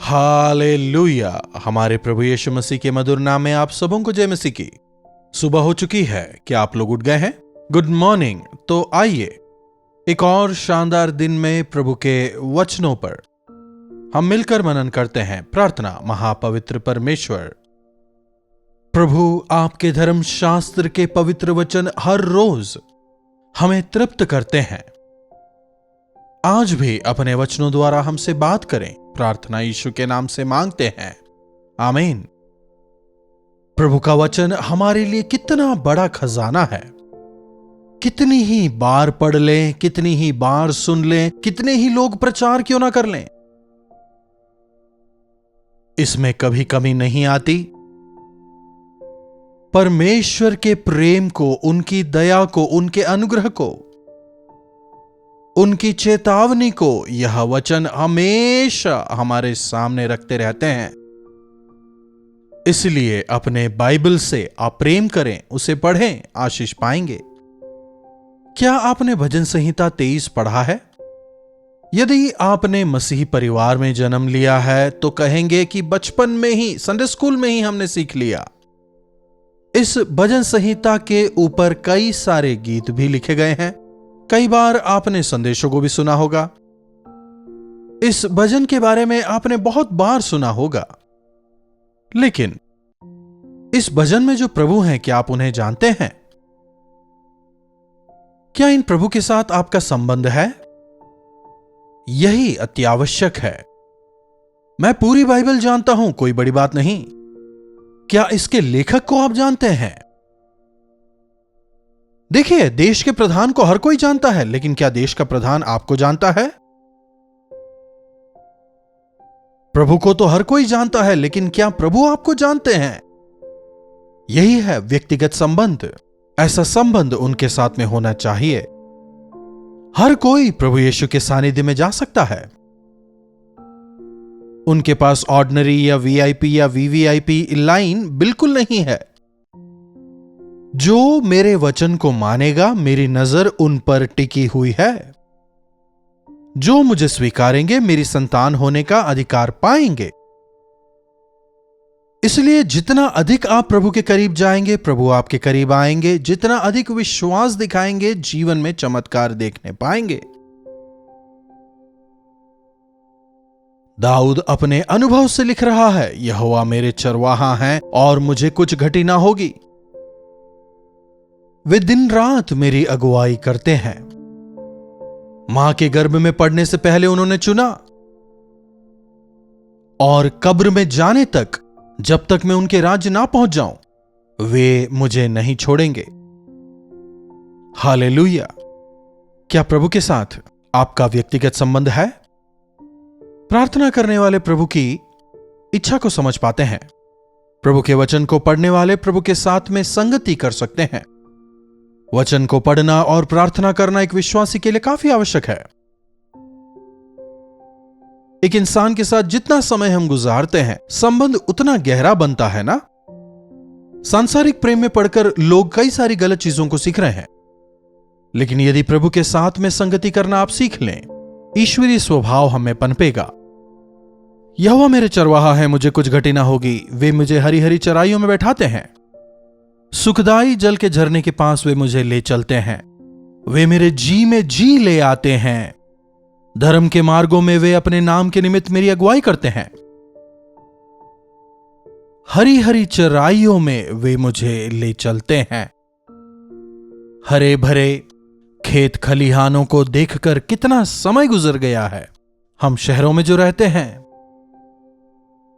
Hallelujah. हमारे प्रभु यीशु मसीह के मधुर नाम में आप सबों को जय मसीह की। सुबह हो चुकी है, क्या आप लोग उठ गए हैं? Good morning. तो आइए एक और शानदार दिन में प्रभु के वचनों पर हम मिलकर मनन करते हैं। प्रार्थना। महापवित्र परमेश्वर, प्रभु आपके धर्म शास्त्र के पवित्र वचन हर रोज हमें तृप्त करते हैं। आज भी अपने वचनों द्वारा हमसे बात करें। प्रार्थना यीशु के नाम से मांगते हैं, आमीन। प्रभु का वचन हमारे लिए कितना बड़ा खजाना है। कितनी ही बार पढ़ लें, कितनी ही बार सुन लें, कितने ही लोग प्रचार क्यों ना कर लें, इसमें कभी कमी नहीं आती। परमेश्वर के प्रेम को, उनकी दया को, उनके अनुग्रह को, उनकी चेतावनी को यह वचन हमेशा हमारे सामने रखते रहते हैं। इसलिए अपने बाइबल से आप प्रेम करें, उसे पढ़ें, आशीष पाएंगे। क्या आपने भजन संहिता 23 पढ़ा है? यदि आपने मसीही परिवार में जन्म लिया है तो कहेंगे कि बचपन में ही, संडे स्कूल में ही हमने सीख लिया। इस भजन संहिता के ऊपर कई सारे गीत भी लिखे गए हैं। कई बार आपने संदेशों को भी सुना होगा। इस भजन के बारे में आपने बहुत बार सुना होगा। लेकिन इस भजन में जो प्रभु हैं, क्या आप उन्हें जानते हैं? क्या इन प्रभु के साथ आपका संबंध है? यही अत्यावश्यक है। मैं पूरी बाइबल जानता हूं, कोई बड़ी बात नहीं। क्या इसके लेखक को आप जानते हैं? देखिए, देश के प्रधान को हर कोई जानता है, लेकिन क्या देश का प्रधान आपको जानता है? प्रभु को तो हर कोई जानता है, लेकिन क्या प्रभु आपको जानते हैं? यही है व्यक्तिगत संबंध। ऐसा संबंध उनके साथ में होना चाहिए। हर कोई प्रभु यीशु के सानिध्य में जा सकता है। उनके पास ऑर्डिनरी या वीआईपी या वीवीआईपी लाइन बिल्कुल नहीं है। जो मेरे वचन को मानेगा, मेरी नजर उन पर टिकी हुई है। जो मुझे स्वीकारेंगे, मेरी संतान होने का अधिकार पाएंगे। इसलिए जितना अधिक आप प्रभु के करीब जाएंगे, प्रभु आपके करीब आएंगे। जितना अधिक विश्वास दिखाएंगे, जीवन में चमत्कार देखने पाएंगे। दाऊद अपने अनुभव से लिख रहा है, यहोवा मेरे चरवाहा हैं और मुझे कुछ घटी ना होगी। वे दिन रात मेरी अगुवाई करते हैं। मां के गर्भ में पड़ने से पहले उन्होंने चुना, और कब्र में जाने तक, जब तक मैं उनके राज्य ना पहुंच जाऊं, वे मुझे नहीं छोड़ेंगे। हालेलुया। क्या प्रभु के साथ आपका व्यक्तिगत संबंध है? प्रार्थना करने वाले प्रभु की इच्छा को समझ पाते हैं। प्रभु के वचन को पढ़ने वाले प्रभु के साथ में संगति कर सकते हैं। वचन को पढ़ना और प्रार्थना करना एक विश्वासी के लिए काफी आवश्यक है। एक इंसान के साथ जितना समय हम गुजारते हैं, संबंध उतना गहरा बनता है ना। सांसारिक प्रेम में पढ़कर लोग कई सारी गलत चीजों को सीख रहे हैं, लेकिन यदि प्रभु के साथ में संगति करना आप सीख लें, ईश्वरीय स्वभाव हमें पनपेगा। यहोवा मेरे चरवाहा है, मुझे कुछ घटी ना होगी। वे मुझे हरी हरी चराइयों में बैठाते हैं। सुखदाई जल के झरने के पास वे मुझे ले चलते हैं। वे मेरे जी में जी ले आते हैं। धर्म के मार्गों में वे अपने नाम के निमित्त मेरी अगुवाई करते हैं। हरी हरी चराइयों में वे मुझे ले चलते हैं। हरे भरे खेत खलिहानों को देखकर कितना समय गुजर गया है। हम शहरों में जो रहते हैं,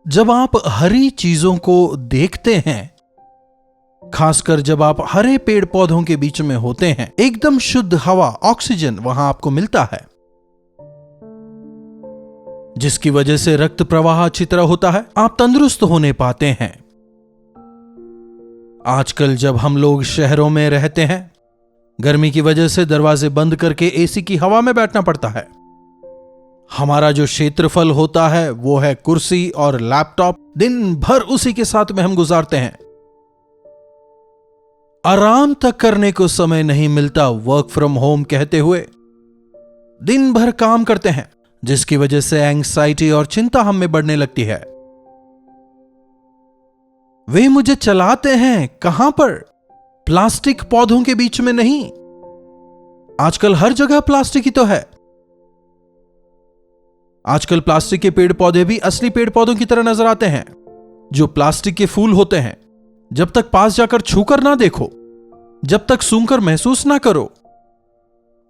जब आप हरी चीजों को देखते हैं, खासकर जब आप हरे पेड़ पौधों के बीच में होते हैं, एकदम शुद्ध हवा, ऑक्सीजन वहां आपको मिलता है, जिसकी वजह से रक्त प्रवाह अच्छी तरह होता है। आप तंदुरुस्त होने पाते हैं। आजकल जब हम लोग शहरों में रहते हैं, गर्मी की वजह से दरवाजे बंद करके एसी की हवा में बैठना पड़ता है। हमारा जो क्षेत्रफल होता है वो है कुर्सी और लैपटॉप। दिन भर उसी के साथ में हम गुजारते हैं। आराम तक करने को समय नहीं मिलता। वर्क फ्रॉम होम कहते हुए दिन भर काम करते हैं। जिसकी वजह से एंग्जाइटी और चिंता हम में बढ़ने लगती है। वे मुझे चलाते हैं कहां पर? प्लास्टिक पौधों के बीच में नहीं। आजकल हर जगह प्लास्टिक ही तो है। आजकल प्लास्टिक के पेड़ पौधे भी असली पेड़ पौधों की तरह नजर आते हैं। जो प्लास्टिक के फूल होते हैं, जब तक पास जाकर छूकर ना देखो, जब तक सूंघकर महसूस ना करो,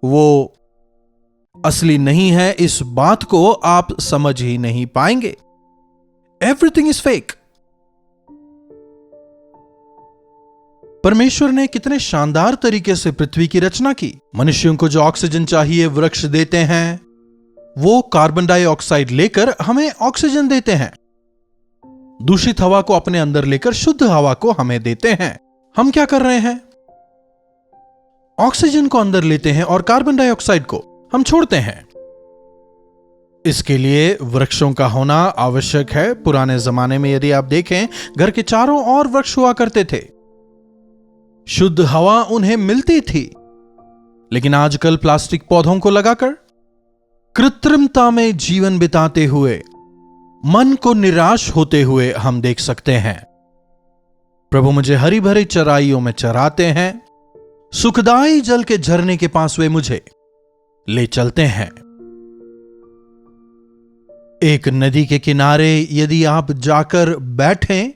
वो असली नहीं है, इस बात को आप समझ ही नहीं पाएंगे। Everything is fake. परमेश्वर ने कितने शानदार तरीके से पृथ्वी की रचना की। मनुष्यों को जो ऑक्सीजन चाहिए वृक्ष देते हैं, वो कार्बन डाइऑक्साइड लेकर हमें ऑक्सीजन देते हैं। दूषित हवा को अपने अंदर लेकर शुद्ध हवा को हमें देते हैं। हम क्या कर रहे हैं? ऑक्सीजन को अंदर लेते हैं और कार्बन डाइऑक्साइड को हम छोड़ते हैं। इसके लिए वृक्षों का होना आवश्यक है। पुराने जमाने में यदि आप देखें, घर के चारों ओर वृक्ष हुआ करते थे, शुद्ध हवा उन्हें मिलती थी। लेकिन आजकल प्लास्टिक पौधों को लगाकर कृत्रिमता में जीवन बिताते हुए, मन को निराश होते हुए हम देख सकते हैं। प्रभु मुझे हरी भरी चराइयों में चराते हैं, सुखदाई जल के झरने के पास वे मुझे ले चलते हैं। एक नदी के किनारे यदि आप जाकर बैठें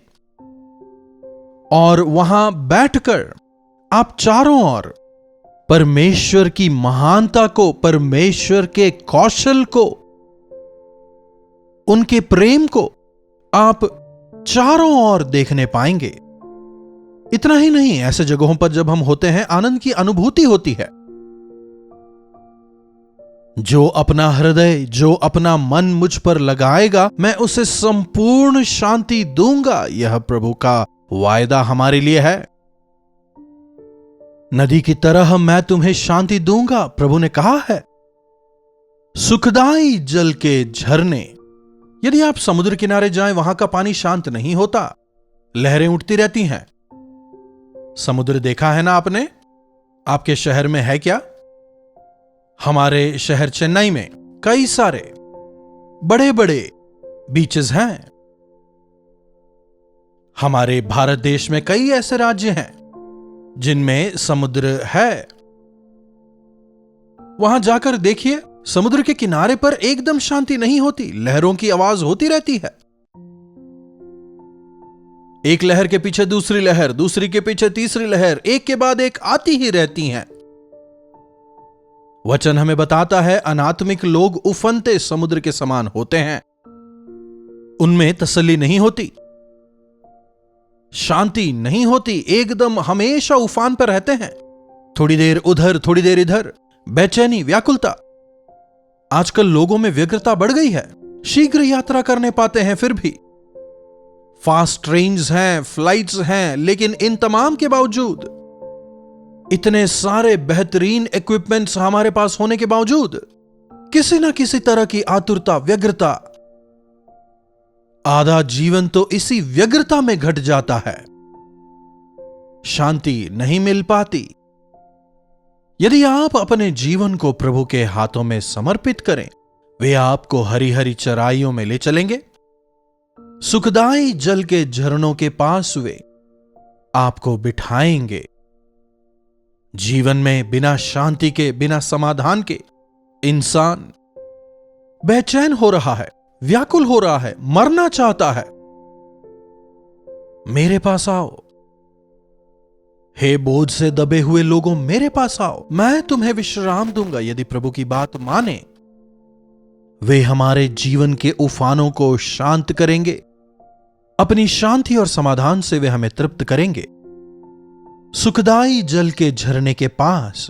और वहां बैठकर आप चारों ओर परमेश्वर की महानता को, परमेश्वर के कौशल को, उनके प्रेम को आप चारों ओर देखने पाएंगे। इतना ही नहीं, ऐसे जगहों पर जब हम होते हैं, आनंद की अनुभूति होती है। जो अपना हृदय, जो अपना मन मुझ पर लगाएगा, मैं उसे संपूर्ण शांति दूंगा। यह प्रभु का वायदा हमारे लिए है। नदी की तरह मैं तुम्हें शांति दूंगा, प्रभु ने कहा है। सुखदाई जल के झरने। यदि आप समुद्र किनारे जाएं, वहां का पानी शांत नहीं होता, लहरें उठती रहती हैं। समुद्र देखा है ना आपने? आपके शहर में है क्या? हमारे शहर चेन्नई में कई सारे बड़े बड़े बीचेस हैं। हमारे भारत देश में कई ऐसे राज्य हैं जिनमें समुद्र है। वहां जाकर देखिए, समुद्र के किनारे पर एकदम शांति नहीं होती, लहरों की आवाज होती रहती है। एक लहर के पीछे दूसरी लहर, दूसरी के पीछे तीसरी लहर, एक के बाद एक आती ही रहती हैं। वचन हमें बताता है, अनात्मिक लोग उफनते समुद्र के समान होते हैं। उनमें तसल्ली नहीं होती, शांति नहीं होती, एकदम हमेशा उफान पर रहते हैं। थोड़ी देर उधर, थोड़ी देर इधर, बेचैनी, व्याकुलता। आजकल लोगों में व्यग्रता बढ़ गई है। शीघ्र यात्रा करने पाते हैं, फिर भी फास्ट ट्रेन्स हैं, फ्लाइट्स हैं, लेकिन इन तमाम के बावजूद, इतने सारे बेहतरीन इक्विपमेंट्स हमारे पास होने के बावजूद, किसी ना किसी तरह की आतुरता, व्यग्रता। आधा जीवन तो इसी व्यग्रता में घट जाता है। शांति नहीं मिल पाती। यदि आप अपने जीवन को प्रभु के हाथों में समर्पित करें, वे आपको हरी हरी चराइयों में ले चलेंगे। सुखदाई जल के झरनों के पास वे आपको बिठाएंगे। जीवन में बिना शांति के, बिना समाधान के इंसान बेचैन हो रहा है, व्याकुल हो रहा है, मरना चाहता है। मेरे पास आओ, हे बोझ से दबे हुए लोगों, मेरे पास आओ, मैं तुम्हें विश्राम दूंगा। यदि प्रभु की बात माने, वे हमारे जीवन के उफानों को शांत करेंगे। अपनी शांति और समाधान से वे हमें तृप्त करेंगे। सुखदाई जल के झरने के पास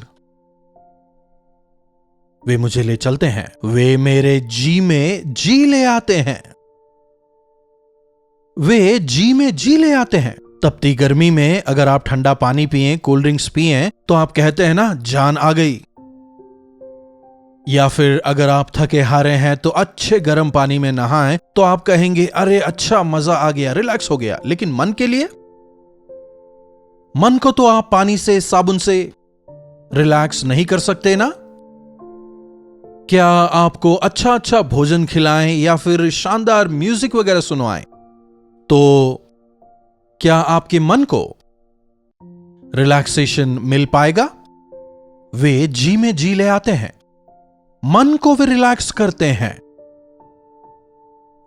वे मुझे ले चलते हैं। वे मेरे जी में जी ले आते हैं। वे जी में जी ले आते हैं। तपती गर्मी में अगर आप ठंडा पानी पिएं, कोल्ड ड्रिंक्स पिएं, तो आप कहते हैं ना, जान आ गई। या फिर अगर आप थके हारे हैं तो अच्छे गर्म पानी में नहाएं, तो आप कहेंगे, अरे अच्छा, मजा आ गया, रिलैक्स हो गया। लेकिन मन के लिए, मन को तो आप पानी से, साबुन से रिलैक्स नहीं कर सकते ना। क्या आपको अच्छा अच्छा भोजन खिलाएं या फिर शानदार म्यूजिक वगैरह सुनवाएं, तो क्या आपके मन को रिलैक्सेशन मिल पाएगा? वे जी में जी ले आते हैं, मन को वे रिलैक्स करते हैं।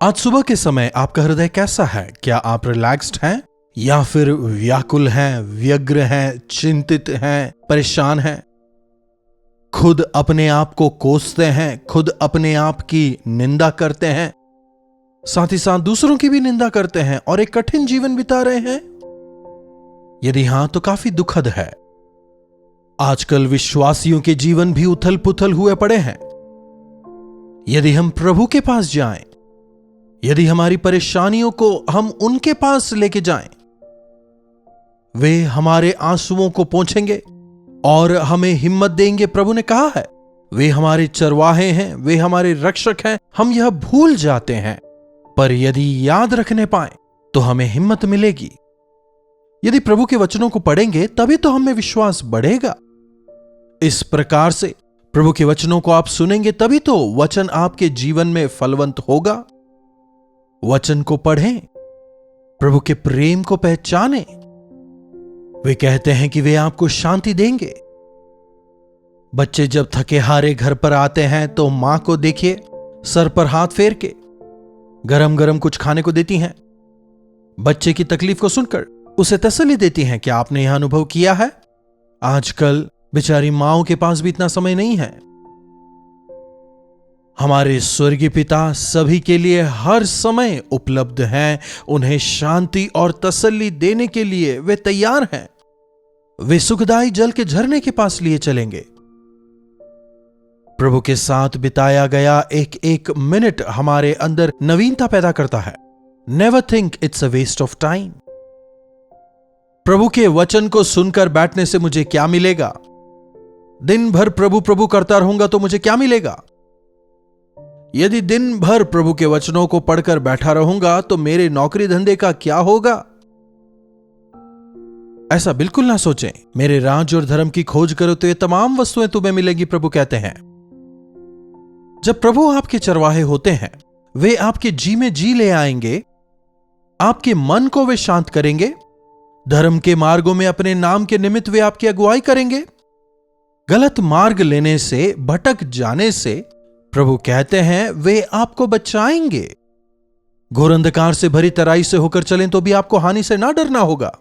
आज सुबह के समय आपका हृदय कैसा है? क्या आप रिलैक्स्ड हैं या फिर व्याकुल हैं, व्यग्र हैं, चिंतित हैं, परेशान हैं? खुद अपने आप को कोसते हैं, खुद अपने आप की निंदा करते हैं, साथ ही साथ दूसरों की भी निंदा करते हैं और एक कठिन जीवन बिता रहे हैं? यदि हां तो काफी दुखद है। आजकल विश्वासियों के जीवन भी उथल पुथल हुए पड़े हैं। यदि हम प्रभु के पास जाएं, यदि हमारी परेशानियों को हम उनके पास लेके जाएं, वे हमारे आंसुओं को पोंछेंगे और हमें हिम्मत देंगे। प्रभु ने कहा है वे हमारे चरवाहे हैं, वे हमारे रक्षक हैं। हम यह भूल जाते हैं, पर यदि याद रखने पाए तो हमें हिम्मत मिलेगी। यदि प्रभु के वचनों को पढ़ेंगे तभी तो हमें विश्वास बढ़ेगा। इस प्रकार से प्रभु के वचनों को आप सुनेंगे तभी तो वचन आपके जीवन में फलवंत होगा। वचन को पढ़ें, प्रभु के प्रेम को पहचानें। वे कहते हैं कि वे आपको शांति देंगे। बच्चे जब थके हारे घर पर आते हैं तो मां को देखिए, सर पर हाथ फेर के गरम गरम कुछ खाने को देती हैं। बच्चे की तकलीफ को सुनकर उसे तसल्ली देती हैं। क्या आपने यह अनुभव किया है? आजकल बेचारी माओं के पास भी इतना समय नहीं है। हमारे स्वर्गीय पिता सभी के लिए हर समय उपलब्ध हैं। उन्हें शांति और तसल्ली देने के लिए वे तैयार हैं। वे सुखदायी जल के झरने के पास लिए चलेंगे। प्रभु के साथ बिताया गया एक एक मिनट हमारे अंदर नवीनता पैदा करता है। Never think it's a waste of time. प्रभु के वचन को सुनकर बैठने से मुझे क्या मिलेगा? दिन भर प्रभु प्रभु करता रहूंगा तो मुझे क्या मिलेगा? यदि दिन भर प्रभु के वचनों को पढ़कर बैठा रहूंगा तो मेरे नौकरी धंधे का क्या होगा? ऐसा बिल्कुल ना सोचें। मेरे राज और धर्म की खोज करो तो ये तमाम वस्तुएं तुम्हें मिलेंगी, प्रभु कहते हैं। जब प्रभु आपके चरवाहे होते हैं, वे आपके जी में जी ले आएंगे। आपके मन को वे शांत करेंगे। धर्म के मार्गों में अपने नाम के निमित्त वे आपकी अगुवाई करेंगे। गलत मार्ग लेने से, भटक जाने से प्रभु कहते हैं वे आपको बचाएंगे। घोर अंधकार से भरी तराई से होकर चलें तो भी आपको हानि से ना डरना होगा।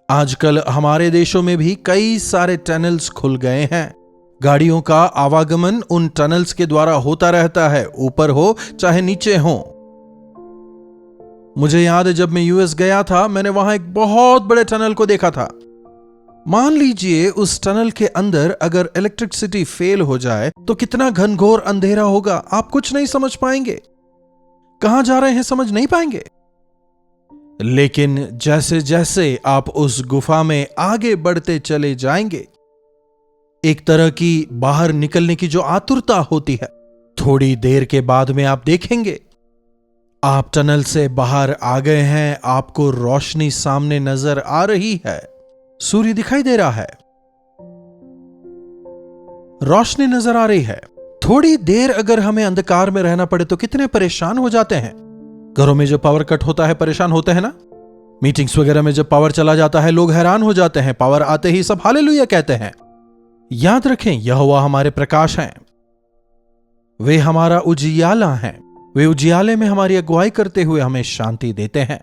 आजकल हमारे देशों में भी कई सारे टनल्स खुल गए हैं। गाड़ियों का आवागमन उन टनल्स के द्वारा होता रहता है, ऊपर हो चाहे नीचे हो। मुझे याद है जब मैं यूएस गया था, मैंने वहां एक बहुत बड़े टनल को देखा था। मान लीजिए उस टनल के अंदर अगर इलेक्ट्रिसिटी फेल हो जाए तो कितना घनघोर अंधेरा होगा। आप कुछ नहीं समझ पाएंगे, कहां जा रहे हैं समझ नहीं पाएंगे। लेकिन जैसे जैसे आप उस गुफा में आगे बढ़ते चले जाएंगे, एक तरह की बाहर निकलने की जो आतुरता होती है, थोड़ी देर के बाद में आप देखेंगे आप टनल से बाहर आ गए हैं। आपको रोशनी सामने नजर आ रही है, सूर्य दिखाई दे रहा है, रोशनी नजर आ रही है। थोड़ी देर अगर हमें अंधकार में रहना पड़े तो कितने परेशान हो जाते हैं। घरों में जब पावर कट होता है परेशान होते हैं ना। मीटिंग्स वगैरह में जब पावर चला जाता है लोग हैरान हो जाते हैं। पावर आते ही सब हालेलुया कहते हैं। याद रखें, यहोवा हमारे प्रकाश हैं, वे हमारा उजियाला हैं। वे उजियाले में हमारी अगुवाई करते हुए हमें शांति देते हैं।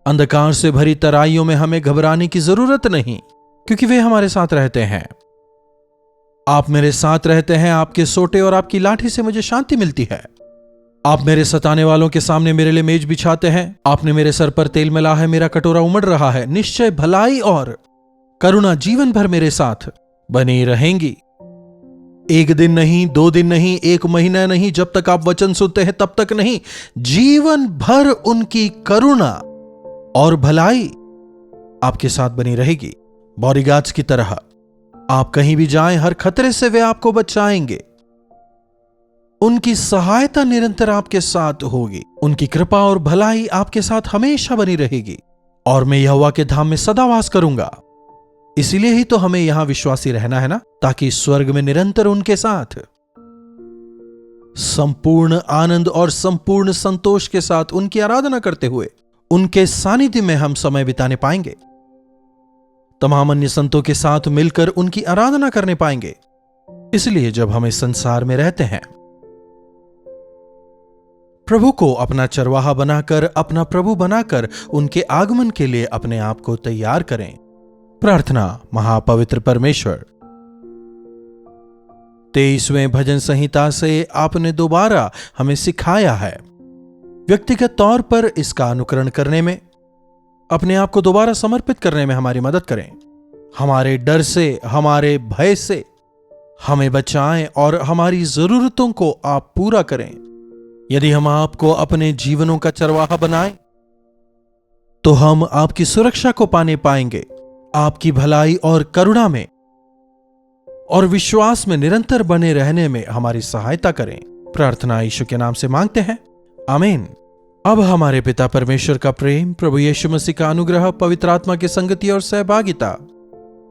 अंधकार से भरी तराइयों में हमें घबराने की जरूरत नहीं, क्योंकि वे हमारे साथ रहते हैं। आप मेरे साथ रहते हैं, आपके सोटे और आपकी लाठी से मुझे शांति मिलती है। आप मेरे सताने वालों के सामने मेरे लिए मेज बिछाते हैं। आपने मेरे सर पर तेल मिला है, मेरा कटोरा उमड़ रहा है। निश्चय भलाई और करुणा जीवन भर मेरे साथ बनी रहेंगी। एक दिन नहीं, 2 दिन नहीं, 1 महीना नहीं, जब तक आप वचन सुनते हैं तब तक नहीं, जीवन भर उनकी करुणा और भलाई आपके साथ बनी रहेगी। बॉडीगार्ड्स की तरह आप कहीं भी जाएं, हर खतरे से वे आपको बचाएंगे। उनकी सहायता निरंतर आपके साथ होगी। उनकी कृपा और भलाई आपके साथ हमेशा बनी रहेगी। और मैं यहोवा के धाम में सदा वास करूंगा। इसीलिए ही तो हमें यहां विश्वासी रहना है ना, ताकि स्वर्ग में निरंतर उनके साथ संपूर्ण आनंद और संपूर्ण संतोष के साथ उनकी आराधना करते हुए उनके सानिध्य में हम समय बिताने पाएंगे। तमाम अन्य संतों के साथ मिलकर उनकी आराधना करने पाएंगे। इसलिए जब हम इस संसार में रहते हैं, प्रभु को अपना चरवाहा बनाकर, अपना प्रभु बनाकर उनके आगमन के लिए अपने आप को तैयार करें। प्रार्थना। महापवित्र परमेश्वर, 23वें भजन संहिता से आपने दोबारा हमें सिखाया है व्यक्तिगत तौर पर इसका अनुकरण करने में, अपने आप को दोबारा समर्पित करने में हमारी मदद करें। हमारे डर से, हमारे भय से हमें बचाएं और हमारी जरूरतों को आप पूरा करें। यदि हम आपको अपने जीवनों का चरवाहा बनाएं, तो हम आपकी सुरक्षा को पाने पाएंगे। आपकी भलाई और करुणा में और विश्वास में निरंतर बने रहने में हमारी सहायता करें। प्रार्थना यीशु के नाम से मांगते हैं, आमीन। अब हमारे पिता परमेश्वर का प्रेम, प्रभु यीशु मसीह का अनुग्रह, पवित्र आत्मा की संगति और सहभागिता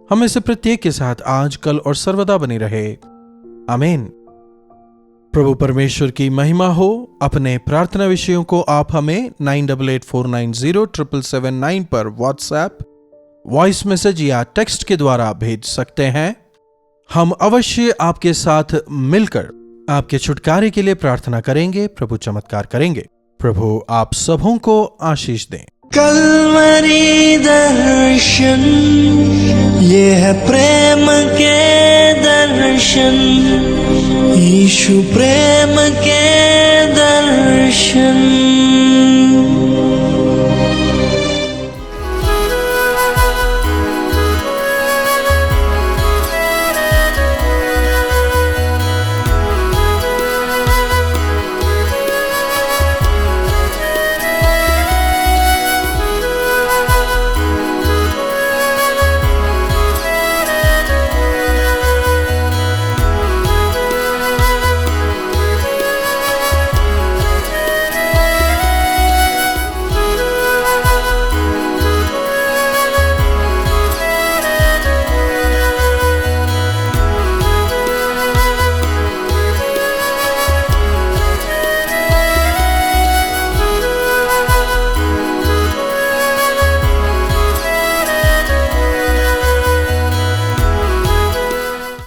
हमें से प्रत्येक के साथ आज, कल और सर्वदा बनी रहे, आमीन। प्रभु परमेश्वर की महिमा हो। अपने प्रार्थना विषयों को आप हमें 9884907779 पर व्हाट्सएप, वॉइस मैसेज या टेक्स्ट के द्वारा भेज सकते हैं। हम अवश्य आपके साथ मिलकर आपके छुटकारे के लिए प्रार्थना करेंगे। प्रभु चमत्कार करेंगे। प्रभु आप सबों को आशीष दें। कल्वरी दर्शन, ये है प्रेम के दर्शन, यीशु प्रेम के दर्शन।